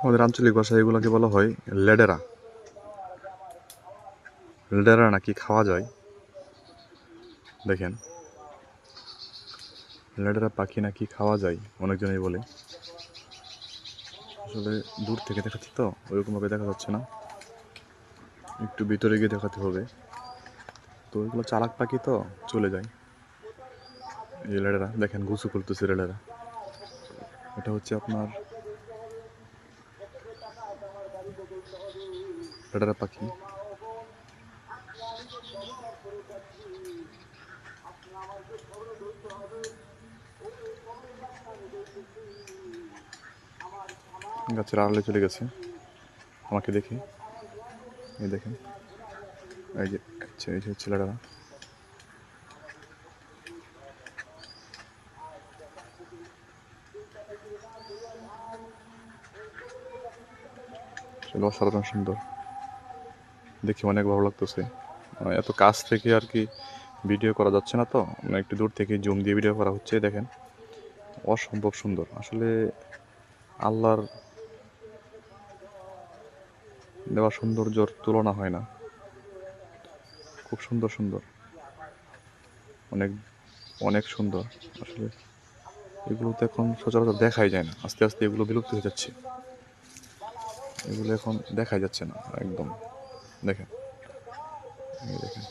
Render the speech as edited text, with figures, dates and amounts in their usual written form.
আমাদের আঞ্চলিক ভাষায় এগুলোকে বলা হয় লেডেরা। লেডেরা নাকি খাওয়া যায়। দেখেন, লেডেরা পাখি নাকি খাওয়া যায়, অনেকজনই বলে। আসলে দূর থেকে দেখাচ্ছি তো, ওইরকমভাবে দেখা যাচ্ছে না, একটু ভিতরে গিয়ে দেখাতে হবে। তো এগুলো চালাক পাখি তো চলে যায়। এই লেডেরা দেখেন গুছু করতেছে লেডেরা। এটা হচ্ছে আপনার লেডেরা পাখি। গাছের আড়ালে চলে গেছে আমাকে দেখে। এই দেখেন, এই যে আচ্ছা, এই যে হচ্ছে লেডেরা। আসলে অসাধারণ সুন্দর, দেখি অনেক ভালো লাগতেছে। এত কাছ থেকে আর কি ভিডিও করা যাচ্ছে না তো, একটু দূর থেকে জুম দিয়ে ভিডিও করা হচ্ছে। দেখেন অসম্ভব সুন্দর, আসলে আল্লাহর দেওয়া সৌন্দর্যর তুলনা হয় না। খুব সুন্দর সুন্দর, অনেক অনেক সুন্দর। আসলে এগুলো তো এখন সচরাচর দেখাই যায় না, আস্তে আস্তে এগুলো বিলুপ্ত হয়ে যাচ্ছে। এগুলো এখন দেখাই যাচ্ছে না একদম। দেখেন, এই দেখেন।